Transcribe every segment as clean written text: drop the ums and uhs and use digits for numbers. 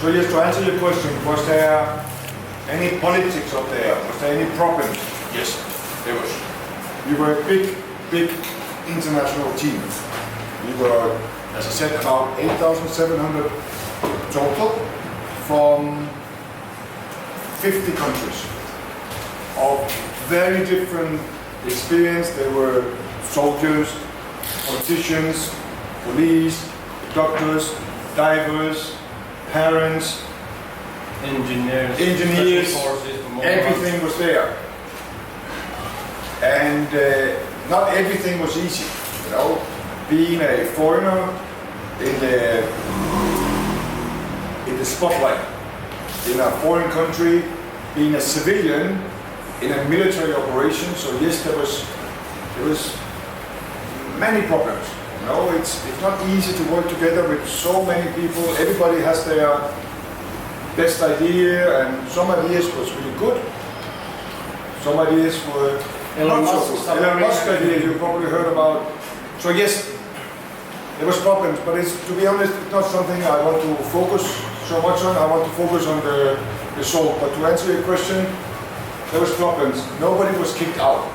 So just to answer your question, was there any politics up there? Was there any problems? Yes, there was. We were a big international team. We were, as I said, about 8,700 total from 50 countries of very different experience. There were soldiers, politicians, police, doctors, divers, parents, engineers, everything was there. And not everything was easy, you know. Being a foreigner in the spotlight, in a foreign country, being a civilian in a military operation. So yes, there was many problems. You know, it's not easy to work together with so many people. Everybody has their best idea, and some ideas was really good. Some ideas were not so good. Elon Musk idea you probably heard about. So yes, there was problems, but to be honest, it's not something I want to focus so much on. I want to focus on the result. But to answer your question, there was problems. Nobody was kicked out,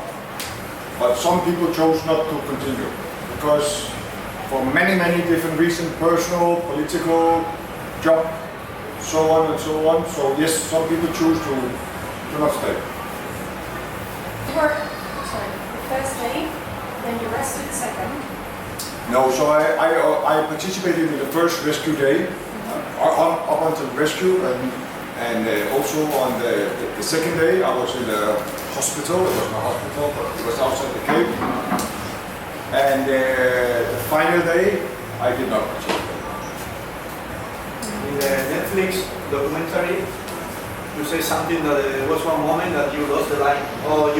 but some people chose not to continue because for many different reasons, personal, political, job, so on and so on. So yes, some people choose to not stay. The first day, then you rested second. No, so I participated in the first rescue day, up until rescue, and also on the second day I was in the hospital. It was not a hospital, but it was outside the cave. And the final day I did not participate. In the Netflix documentary, you say something that there was one moment that you lost the line. Oh,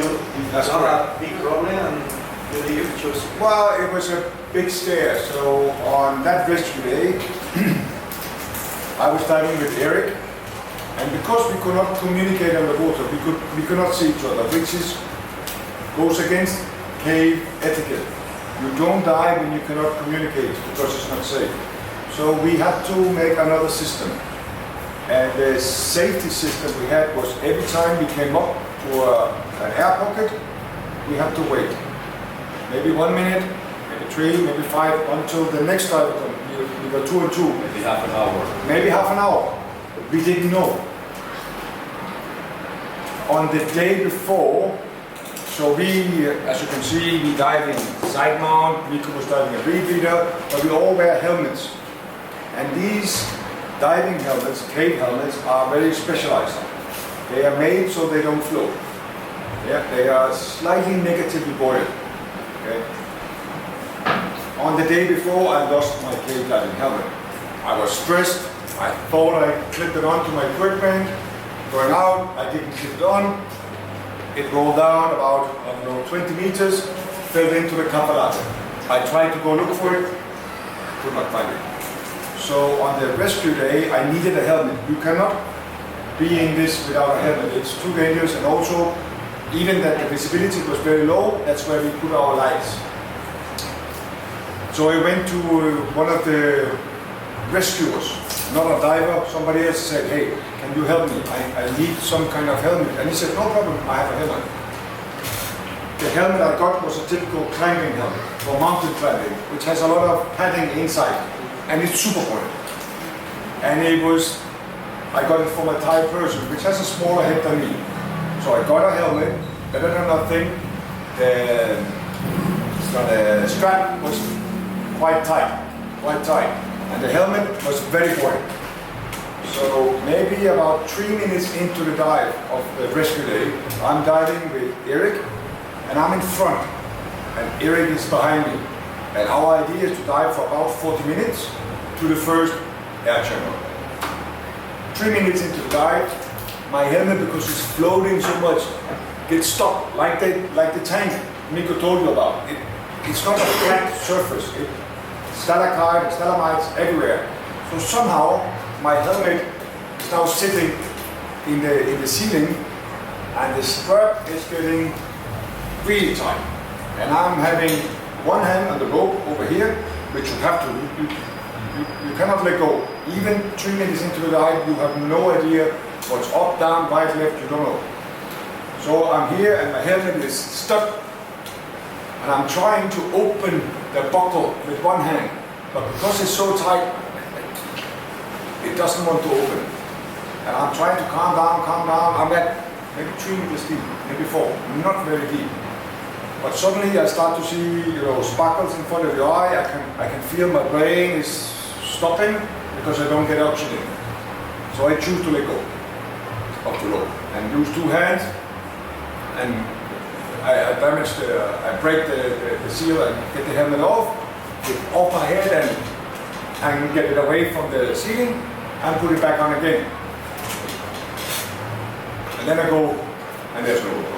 That's not correct. a big problem, and you choose. Well, it was a big scare. So on that rescue day, I was diving with Eric, and because we could not communicate underwater, we could not see each other, which goes against cave etiquette. You don't dive when you cannot communicate because it's not safe. So we had to make another system. And the safety system we had was every time we came up to an air pocket, we had to wait. Maybe 1 minute, maybe 3, maybe 5, until the next diver comes. We were 2 and 2. Maybe half an hour. Maybe half an hour. We didn't know. On the day before, so we, as you can see, we dive in side mount, Rico was diving a Vida, but we all wear helmets. And these diving helmets, cave helmets, are very specialized. They are made so they don't float. Yeah, they are slightly negatively buoyant. Okay. On the day before, I lost my cave diving helmet. I was stressed. I thought I clipped it onto my equipment. Going out, I didn't clip it on. It rolled down about, 20 meters, fell into the Caparate. I tried to go look for it, could not find it. So on the rescue day, I needed a helmet. You cannot be in this without a helmet. It's too dangerous, and also, even that the visibility was very low, that's where we put our lights. So I went to one of the rescuers, not a diver, somebody else said, hey, can you help me? I need some kind of helmet. And he said, no problem, I have a helmet. The helmet I got was a typical climbing helmet for mountain climbing, which has a lot of padding inside, and it's super buoyant. And I got it from a Thai person, which has a smaller head than me. So I got a helmet, better than nothing. The strap was quite tight, and the helmet was very buoyant. So maybe about 3 minutes into the dive of the rescue day, I'm diving with Eric, and I'm in front, and Eric is behind me. And our idea is to dive for about 40 minutes to the first air channel. 3 minutes into the dive, my helmet, because it's floating so much, gets stuck, like the tank Mikko told you about. It's not a flat surface. Stalagmites everywhere. So somehow my helmet is now sitting in the ceiling, and the strap is getting really tight. And I'm having one hand on the rope over here, which you have to. You you cannot let go. Even 3 minutes into the dive, you have no idea what's up, down, right, left, you don't know. So I'm here and my helmet is stuck and I'm trying to open the buckle with one hand, but because it's so tight, it doesn't want to open. And I'm trying to calm down. I'm at maybe 3 meters deep, maybe 4, not very deep. But suddenly I start to see, sparkles in front of your eye. I can feel my brain is stopping because I don't get oxygen. So I choose to let go of the rope and use 2 hands. And I break the seal and get the helmet off my head and get it away from the ceiling and put it back on again. And then I go and there's no rope.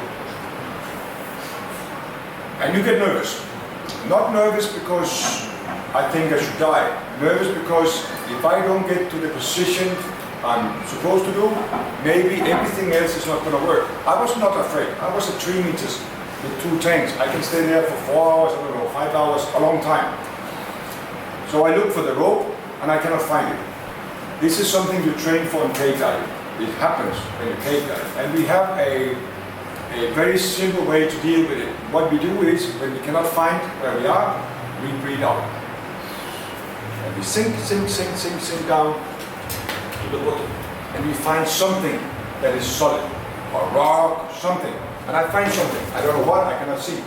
And you get nervous. Not nervous because I think I should die. Nervous because if I don't get to the position I'm supposed to do, maybe everything else is not going to work. I was not afraid. I was at 3 meters with 2 tanks. I can stay there for 4 hours, 5 hours, a long time. So I look for the rope and I cannot find it. This is something you train for in cave diving. It happens when you cave dive. And we have a very simple way to deal with it. What we do is, when we cannot find where we are, we breathe out. And we sink down to the bottom. And we find something that is solid, or rock, something. And I find something. I don't know what, I cannot see.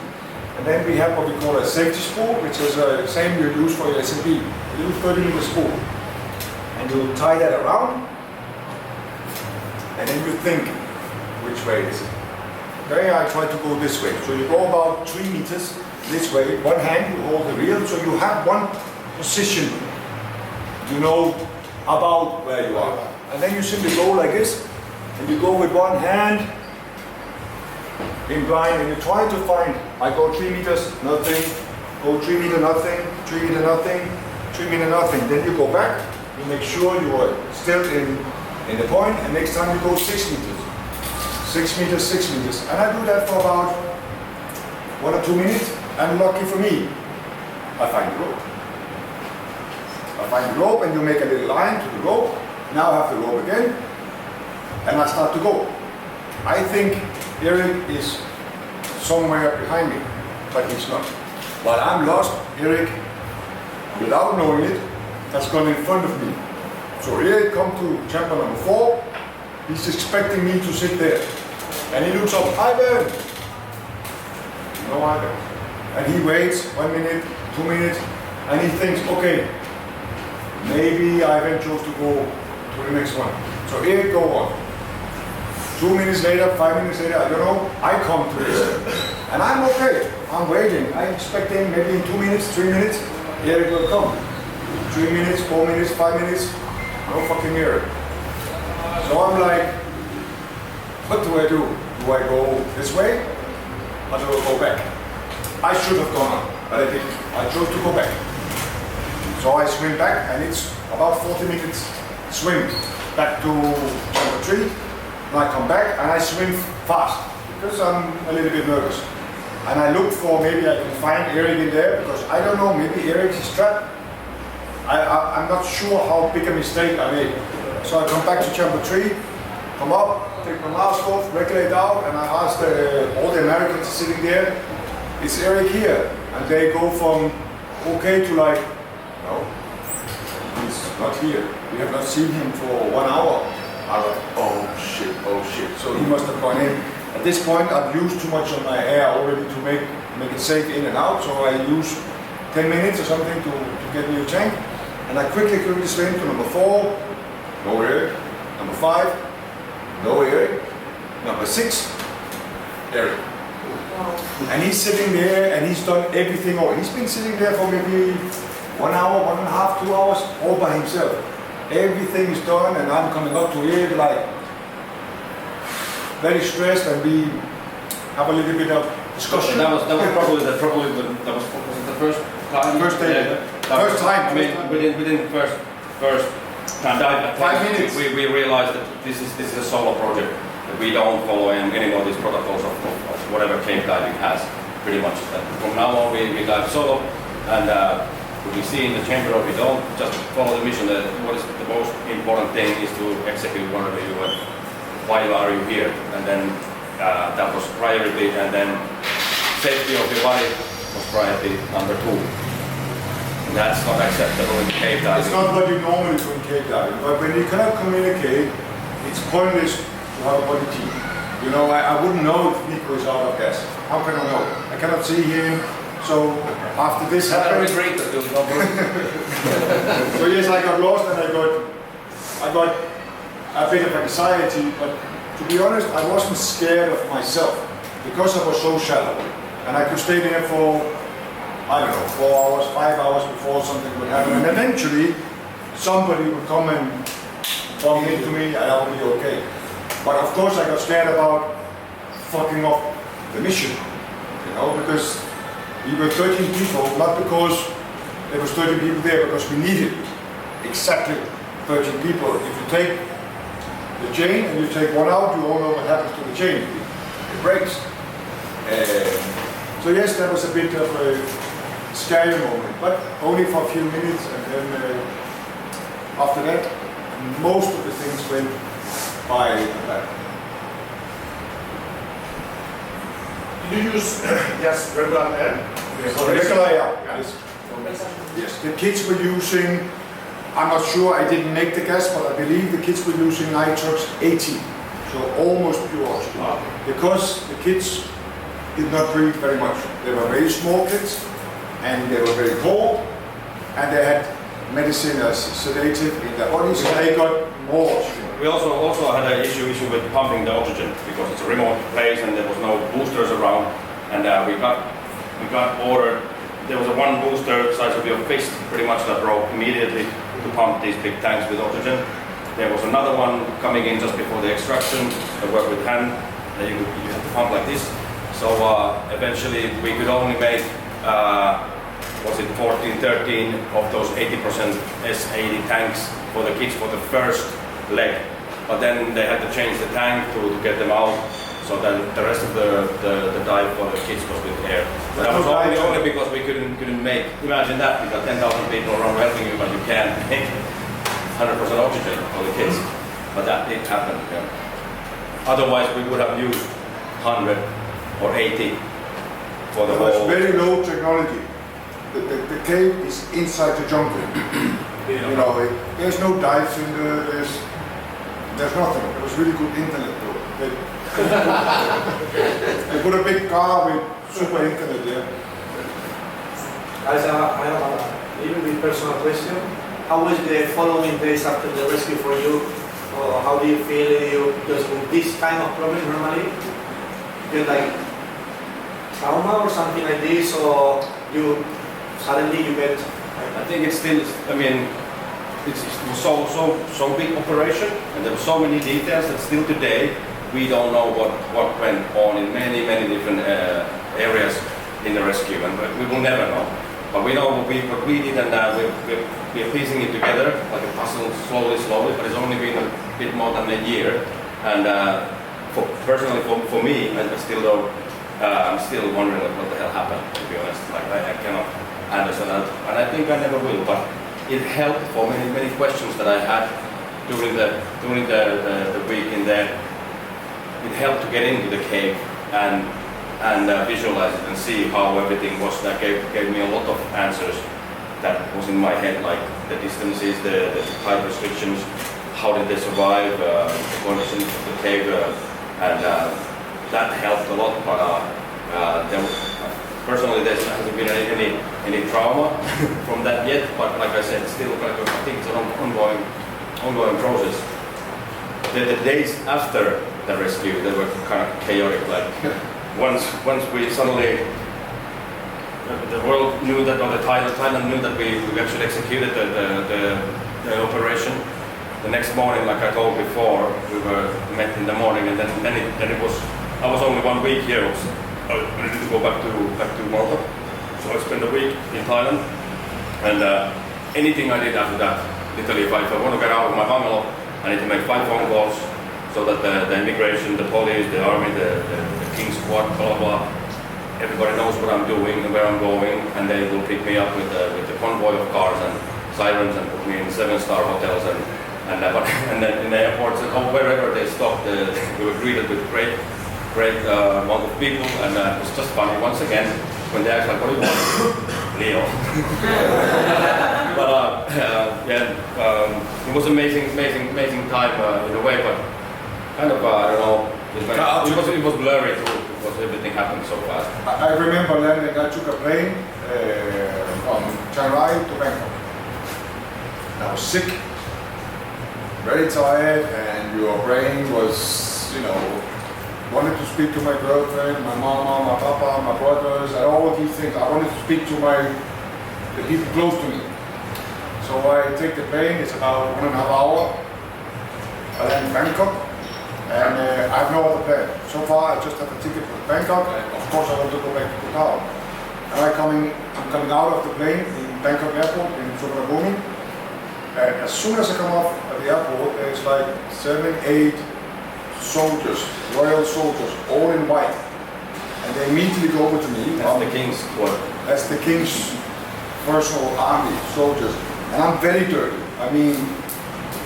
And then we have what we call a safety spool, which is the same you use for your S&P. You use 30-meter spool. And you tie that around, and then you think, which way is it? Okay, I try to go this way. So you go about 3 meters this way. One hand you hold the reel, so you have one position. You know about where you are. And then you simply go like this, and you go with one hand in blind, and you try to find. I go 3 meters, nothing. Go 3 meters, nothing. 3 meters, nothing. 3 meters, nothing. Then you go back. You make sure you are still in the point, and next time you go 6 meters. 6 meters, 6 meters. And I do that for about 1 or 2 minutes, and lucky for me, I find the rope. I find the rope, and you make a little line to the rope. Now I have the rope again, and I start to go. I think Eric is somewhere behind me, but he's not. While I'm lost, Eric, without knowing it, has gone in front of me. So Eric come to chamber number 4, he's expecting me to sit there. And he looks up, Ivan! No Ivan. And he waits 1 minute, 2 minutes, and he thinks, okay, maybe Ivan chose to go to the next one. So Eric go on. 2 minutes later, 5 minutes later, I don't know, I come to this. And I'm okay, I'm waiting. I'm expecting maybe in 2 minutes, 3 minutes, Eric will come. 3 minutes, 4 minutes, 5 minutes, no fucking Eric. So I'm like, what do I do? Do I go this way or do I go back? I should have gone on, but I didn't. I chose to go back. So I swim back, and it's about 40 minutes swim back to number 3. And I come back and I swim fast because I'm a little bit nervous. And I look for, maybe I can find Eric in there, because I don't know, maybe Eric is trapped. I'm not sure how big a mistake I made. So I come back to chamber 3, come up, take my mask off, regulate out, and I ask all the Americans sitting there, is Eric here? And they go from okay to like, no, he's not here. We have not seen him for 1 hour. I'm like, oh shit. So he must have gone in. At this point, I've used too much of my air already to make it safe in and out, so I use 10 minutes or something to get me a tank. And I quickly swim to number 4, no Eric. Number 5, no Eric. Number 6, Eric. And he's sitting there and he's done everything all. He's been sitting there for maybe 1 hour, 1.5, 2 hours, all by himself. Everything is done, and I'm coming up to Eric like very stressed, and we have a little bit of discussion. That was probably the first time. First day. First time. I mean, within the first time dive, 5 minutes. We realized that this is a solo project. That we don't follow any of these protocols of whatever cave diving has. Pretty much. That from now on we dive solo, and we see in the chamber, we don't just follow the mission. That what is the most important thing is to execute whatever you want. Why are you here? And then that was priority, and then safety of your body was priority number 2. And that's not acceptable in cave diving. It's not what you normally do in cave diving, but when you cannot communicate, it's pointless to have a body team. You know, I wouldn't know if Nico is out of gas. How can I know? I cannot see him. So after this happened, so yes, I got lost and I got a bit of anxiety, but to be honest, I wasn't scared of myself because I was so shallow, and I could stay there for, I don't know, 4 hours, 5 hours before something would happen, and eventually somebody would come and bump into me and I would be okay. But of course I got scared about fucking up the mission, you know, because we were 13 people, not because there was 30 people there, because we needed exactly 13 people. If you take the chain and you take one out, you all know what happens to the chain. It breaks. So yes, that was a bit of a scary moment, but only for a few minutes, and then after that, most of the things went by that. Did you use just regular air? Regular air, yes. Yes, the kids were using, I'm not sure, I didn't make the gas, but I believe the kids were using nitrox 80, so almost pure oxygen. Because the kids did not breathe very much. They were very small kids, and they were very cold, and they had medicine as sedative in their body, so they got more oxygen. We also had an issue with pumping the oxygen because it's a remote place and there was no boosters around, and we got ordered. There was a one booster size of your fist, pretty much, that broke immediately to pump these big tanks with oxygen. There was another one coming in just before the extraction that worked with hand. That you have to pump like this. So eventually we could only make was it 14, 13 of those 80% S80 tanks for the kids for the first leg, but then they had to change the tank to get them out, so then the rest of the dive for the kids was with air. That was only because we couldn't make, imagine that, you got 10,000 people around helping you, but you can't make 100% oxygen for the kids. But that did happen. Yeah. Otherwise we would have used 100 or 80 for the whole. It's very low technology. The cave is inside the jungle. You know, there's no dives in there, there's nothing. It was really good internet though. They put a big car with super internet there. I have a little bit personal question. How was the following days after the rescue for you? Or how do you feel? Because with this kind of problem normally, you get like trauma or something like this, or you suddenly you get. I think it's still, I mean, it was so big operation, and there were so many details that still today we don't know what went on in many different areas in the rescue, and we will never know. But we know what we did, and we are piecing it together like a puzzle, slowly. But it's only been a bit more than a year, and personally for me, I still don't. I'm still wondering what the hell happened. To be honest, like I cannot understand that, and I think I never will. But it helped for many questions that I had during the week in there. It helped to get into the cave and visualize it and see how everything was. That gave me a lot of answers that was in my head, like the distances, the height restrictions, how did they survive, the conditions of the cave, and that helped a lot. But personally, there hasn't been any trauma from that yet. But like I said, still, I think it's an ongoing process. The days after the rescue, they were kind of chaotic. Like once we suddenly, the world knew that, or the Thailand knew that we actually executed the operation. The next morning, like I told before, we were met in the morning, and then it was. I was only 1 week here. I needed to go back to Morocco, so I spent a week in Thailand. And anything I did after that, literally, if I want to get out of my bungalow, I need to make 5 phone calls, so that the immigration, the police, the army, the King Squad, blah blah blah, everybody knows what I'm doing and where I'm going, and they will pick me up with the convoy of cars and sirens and put me in 7-star hotels and then in the airports and wherever they stopped, we were greeted with great amount of people, and it was just funny once again when they asked like, what do you want? Leo. But it was amazing time in a way, but kind of I don't know. It was blurry too because everything happened so fast. I remember landing. I took a plane from Chiang Rai to Bangkok. I was sick, very tired, and your brain was, wanted to speak to my girlfriend, my mama, my papa, my brothers, and all of these things. I wanted to speak to the people close to me. So I take the plane. It's about 1.5 hours. I land in Bangkok, and I have no other plan. So far, I just have a ticket for Bangkok, and of course, I want to go back to Koh Tao. And I'm coming out of the plane in Bangkok Airport in Suvarnabhumi. And as soon as I come off at the airport, there's like 7, 8 soldiers, royal soldiers, all in white. And they immediately go over to me. That's the king's work. That's the king's personal army, soldiers. And I'm very dirty. I mean,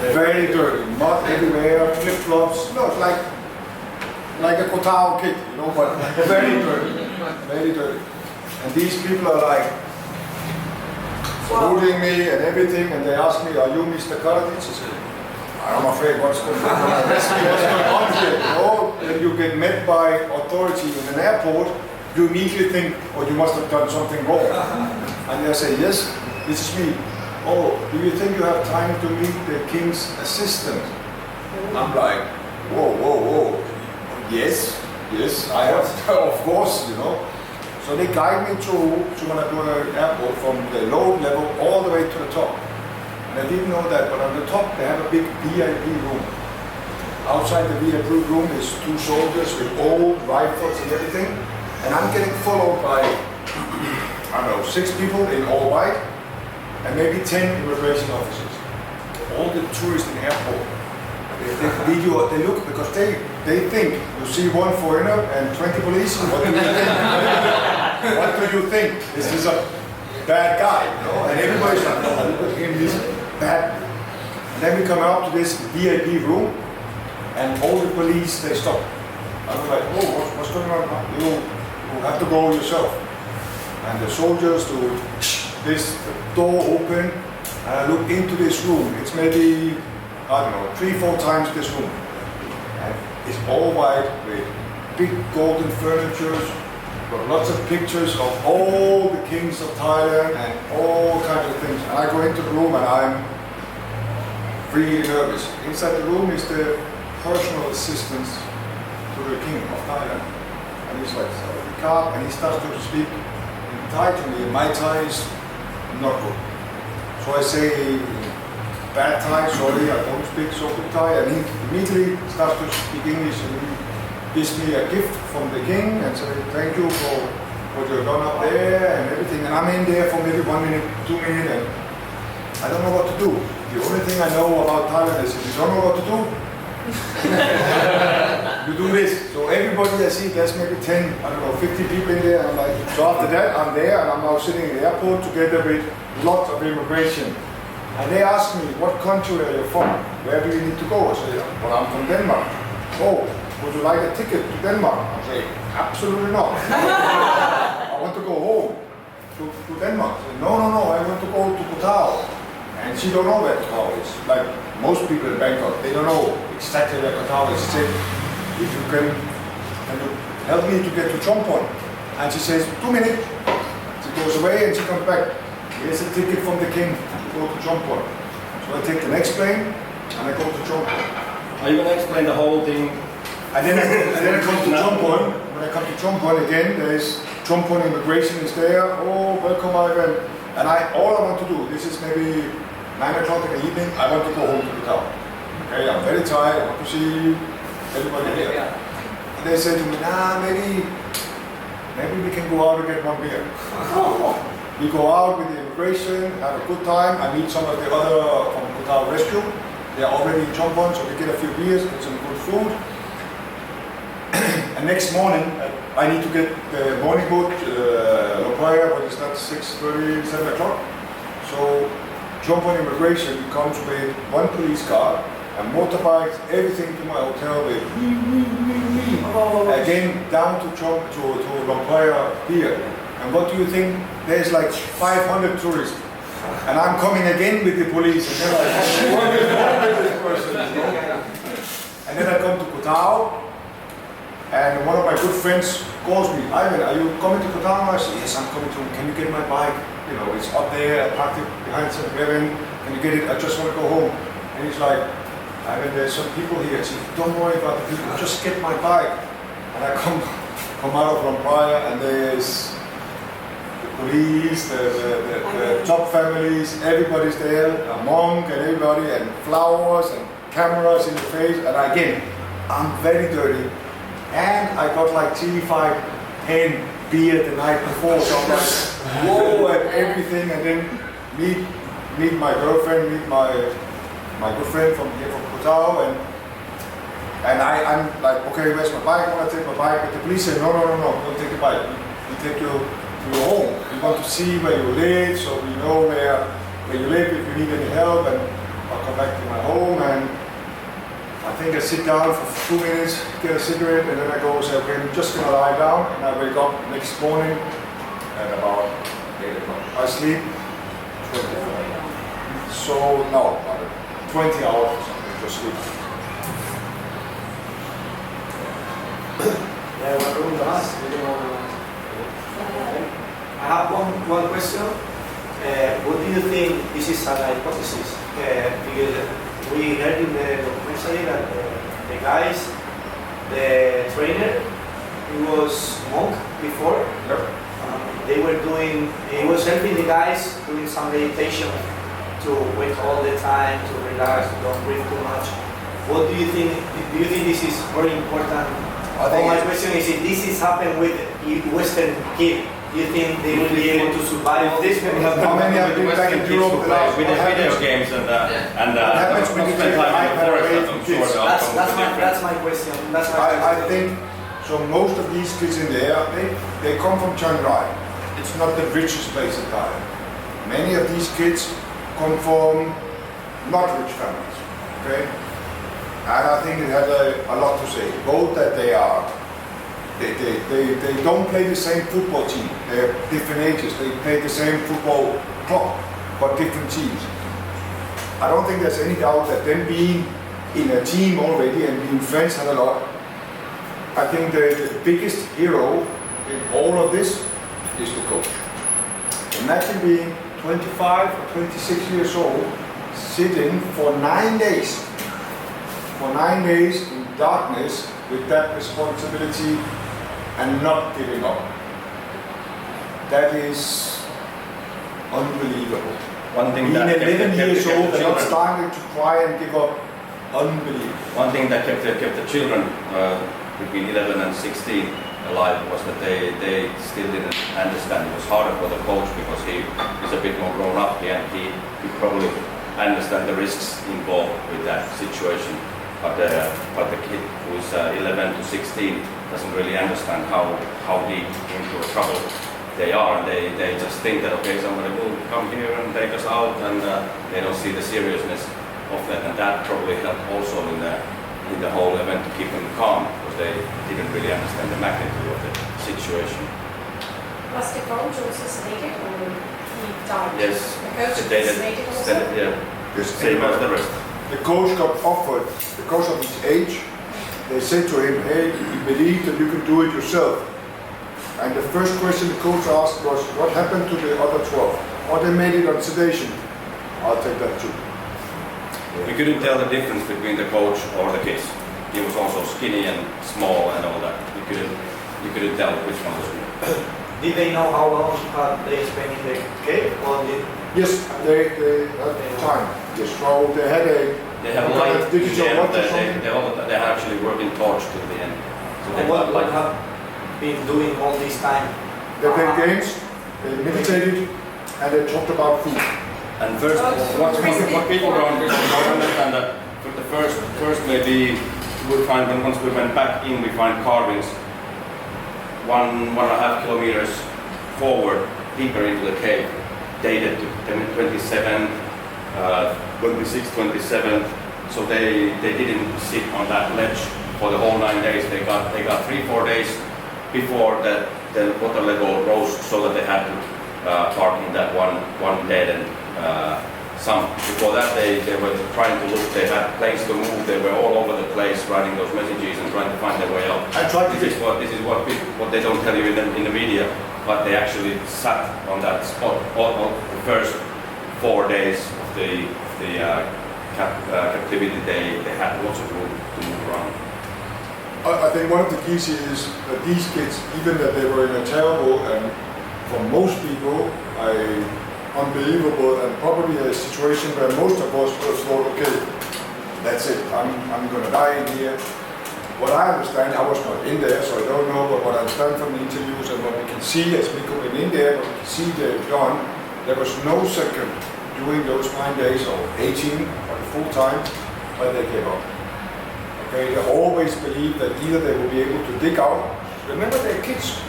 very dirty. Mud everywhere, flip-flops. No, it's like a Koh Tao kid, but very dirty. Very dirty. And these people are like, saluting me and everything, and they ask me, are you Mr. Karadzic? I said, I'm afraid what's going on? What's going on here? When you get met by authority in an airport, you immediately think, oh, you must have done something wrong. And they say, yes, this is me. Oh, do you think you have time to meet the king's assistant? I'm like, whoa. Yes, I have, of course, So they guide me to Suvarnabhumi airport from the low level all the way to the top. And I didn't know that, but on the top they have a big VIP room. Outside the VIP room is 2 soldiers with old rifles and everything. And I'm getting followed by, 6 people in all white and maybe 10 immigration officers. All the tourists in the airport. They take video, they look, because they think you see 1 foreigner and 20 police, what do you think? What do you think? This is a bad guy, And everybody's like, no, look at him, he's bad. And then we come out to this VIP room, and all the police, they stop. I'm like, oh, what's going on? You have to go yourself. And the soldiers do this door open, and I look into this room. It's maybe, 3-4 times this room. And it's all white with big golden furniture, got lots of pictures of all the kings of Thailand and all kinds of things. And I go into the room and I'm really nervous. Inside the room is the personal assistant to the king of Thailand. And he's like, and he starts to speak in Thai to me. My Thai is not good. So I say, bad Thai, sorry, I don't speak so good Thai. And he immediately starts to speak English, and he gives me a gift from the king and says, thank you for what you've done up there and everything. And I'm in there for maybe 1 minute, 2 minutes, and I don't know what to do. The only thing I know about Thailand is if you don't know what to do, you do this. So everybody I see, there's maybe 10, 50 people in there. And I'm like, so after that, I'm there, and I'm now sitting in the airport together with lots of immigration. And they ask me, what country are you from? Where do you need to go? I say, well, I'm from Denmark. Oh, would you like a ticket to Denmark? I say, absolutely not. I want to go home to Denmark. I say, no, I want to go to Koh Tao. And she don't know where Koh Tao is. Like most people in Bangkok, they don't know exactly where Koh Tao is. She said, if you can you help me to get to Chompon? And she says, 2 minutes. She goes away and she comes back. Here's a ticket from the king to go to Chompon. So I take the next plane and I go to Chompon. Are you going to explain the whole thing? And then I come to Chompon. When I come to Chompon again, there's Chompon immigration is there. Oh, welcome, Ivan. And all I want to do, this is maybe 9 o'clock in the evening, I want to go home to the town. Okay, I'm very tired, I want to see everybody here. And they say to me, maybe we can go out and get 1 beer. We go out with the immigration, have a good time. I meet some of the other from Koh Tao Rescue. They are already in Chompon, so we get a few beers, get some good food. And next morning, I need to get the morning boat, Lopaya, but it's not 6:30, 7 o'clock. So jump on immigration, come to me, one police car, and motorbikes, everything to my hotel with again down to jump to Lopaya here. And what do you think? There's like 500 tourists. And I'm coming again with the police, and then what is wrong with this person? You know? And then I come to Kotao, and one of my good friends calls me, Ivan, are you coming to Kotao? I say, yes, I'm coming to, can you get my bike? You know, it's up there, I parked it behind 7-Eleven, can you get it? I just want to go home. And he's like, Ivan, there's some people here. I said, don't worry about the people, just get my bike. And I come out of Lampaya, and there's police, the top families, everybody's there, a monk and everybody, and flowers and cameras in the face. And again, I'm very dirty. And I got like 3-5 10 beer the night before, so I'm like, whoa, and everything. And then meet my girlfriend, meet my good friend from here from Kotao, and I'm like, okay, where's my bike? I want to take my bike. But the police said, no, don't take the bike. We take you to your home. We want to see where you live, so we know where you live if you need any help. And I'll come back to my home, and I think I sit down for 2 minutes, get a cigarette, and then I go and say, okay, I'm just gonna lie down. And I wake up next morning at about 8 o'clock. I sleep 20 so no, about 20 hours or something, just sleep. I have one question. What do you think, this is an hypothesis, because we heard in the documentary that the guys, the trainer, he was monk before. Yep. He was helping the guys doing some meditation to wait all the time, to relax, don't breathe too much. What do you think? Do you think this is very important? My question is, if this is happened with Western kid, do you think they will be able to survive this? How many have been back in Europe with the video games and happens when you spend take time in the forest? iPad I'm kids? sure the outcome will be different. That's my question. I think so. Most of these kids in there, they come from Chiang Rai. It's not the richest place in Thailand. Many of these kids come from not rich families. Okay, and I think it has a lot to say. Both that they don't play the same football team. They're different ages. They play the same football club, but different teams. I don't think there's any doubt that them being in a team already and being friends had a lot. I think the biggest hero in all of this is the coach. Imagine being 25 or 26 years old, sitting for 9 days. For 9 days in darkness with that responsibility and not giving up. That is unbelievable. One thing Being that 11 years kept old the and not children, starting to cry and give up, unbelievable. one thing that kept the children between 11 and 16 alive was that they still didn't understand. It was harder for the coach because he is a bit more grown up here and he probably understand the risks involved with that situation. But the kid who is 11 to 16 doesn't really understand how deep into trouble they are. They just think that, okay, somebody will come here and take us out, and they don't see the seriousness of that. And that probably helped also in the whole event to keep them calm, because they didn't really understand the magnitude of the situation. Was the coach also sedated or he died? Yes, The coach was sedated also? yeah, same as the rest. The coach got offered, because of his age, they said to him, hey, we believe that you can do it yourself. And the first question the coach asked was, what happened to the other 12? Or they made it on sedation. I'll take that too. We couldn't tell the difference between the coach or the kids. He was also skinny and small and all that. You couldn't tell which one was who. Did they know how long they spent in the cave? Or did Yes, they had time. Yes, so they had They have light to the digital end. watch or something. They are actually working torch till the end. So they what like have been doing all this time? They played games, they meditated, and they talked about food. And first, what people don't understand that for the first maybe we'll find, when once we went back in, we find carvings 1.5 kilometers forward, deeper into the cave, dated to 27, 26, 27. So they didn't sit on that ledge for the whole 9 days. They got 3-4 days before the water level rose, so that they had to park in that one dead end sump. Before that, they were trying to look. They had planes to move. They were all over the place writing those messages and trying to find their way out. This is what they don't tell you in the media. But they actually sat on that spot all the first 4 days of the captivity. They had lots of room to move around. I think one of the keys is that these kids, even that they were in a terrible and for most people, unbelievable and probably a situation where most of us would have thought, okay, that's it, I'm going to die in here. What I understand, I was not in there, so I don't know, but what I understand from the interviews and what we can see as we go in there, what we can see they've done, there was no second during those 9 days or 18 or the full time where they gave up. Okay, they always believed that either they will be able to dig out. Remember, they're kids.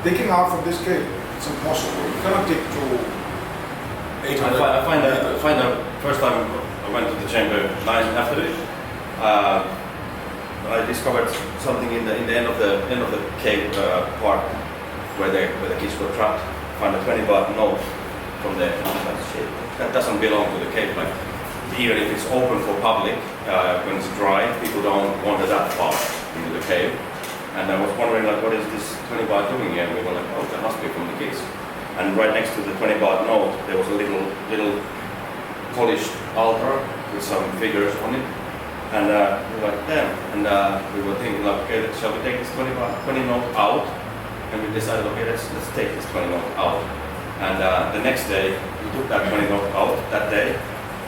Digging out from this cave, it's impossible. You cannot dig to 800. I find that first time I went to the chamber after this, I discovered something in the end of the cave part where the kids were trapped. Found a 20-baht note from there. Shit, that doesn't belong to the cave. Like, even if it's open for public, when it's dry, people don't wander that far into the cave. And I was wondering, like, what is this 20-baht doing here? And we were like, oh, that must be from the kids. And right next to the 20-baht note, there was a little polished altar with some figures on it. And we were like, damn. And we were thinking, like, okay, shall we take this 20 note out? And we decided, okay, let's take this 20 note out. And the next day, we took that 20 note out that day.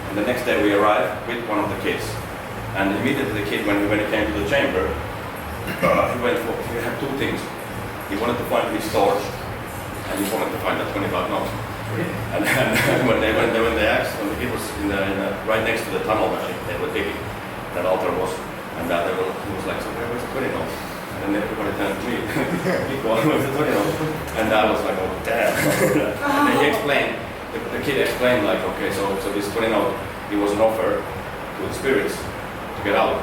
And the next day we arrived with one of the kids. And immediately the kid, when he came to the chamber, he had two things. He wanted to find his torch, and he wanted to find that 20-baht note. And when they asked, when the kid was right next to the tunnel that they were digging, that altar was, and he was like, so where's the 20 note? And then everybody turned to me, where's the 20 note? And I was like, oh damn. And then he explained, the kid explained, like, okay, so this 20 note, it was an offer to the spirits to get out.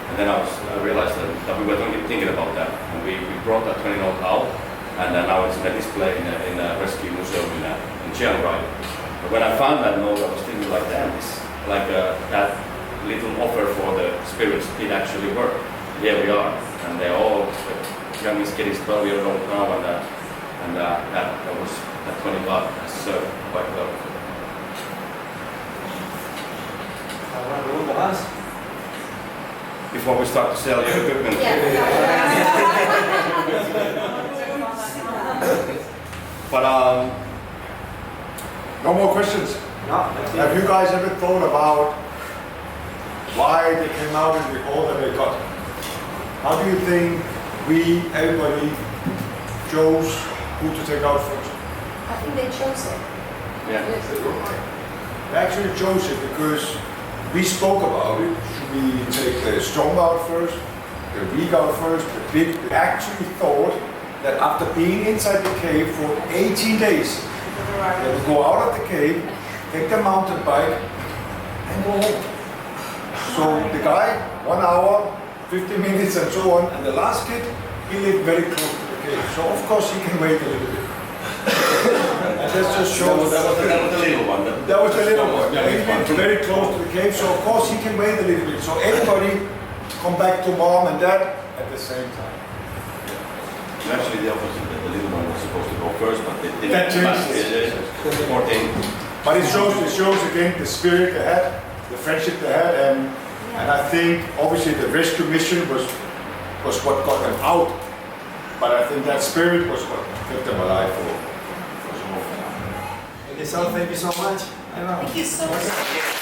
And then I realized that we were thinking about that, and we brought that 20 note out, and now it's in a display in a rescue museum in Chiang Rai. But when I found that note, I was thinking, like, damn, this, like that little offer for the spirits did actually work. Here we are, and they're all, the youngest kid is 12 years old now, and that was that 20 baht has served quite well. Before we start to sell your equipment. But no more questions? No. Have you guys ever thought about why they came out in the order they got? How do you think everybody chose who to take out first? I think they chose it. Yeah. They actually chose it because we spoke about it. Should we take the strong out first, the weak out first, the big? We actually thought that after being inside the cave for 18 days, they would go out of the cave, take their mountain bike, and go home. So the guy, 1 hour, 50 minutes and so on, and the last kid, he lived very close to the cave. So of course he can wait a little bit. And that just shows that was the little one. That was the little one. Yeah, he lived very close to the cave, so of course he can wait a little bit. So everybody come back to mom and dad at the same time. Actually, the opposite. The little one was supposed to go first, but they didn't. That changed. But it shows again the spirit they had, the friendship they had, and I think obviously the rescue mission was what got them out. But I think that spirit was what kept them alive for so long. Okay, so thank you so much. Thank you so much.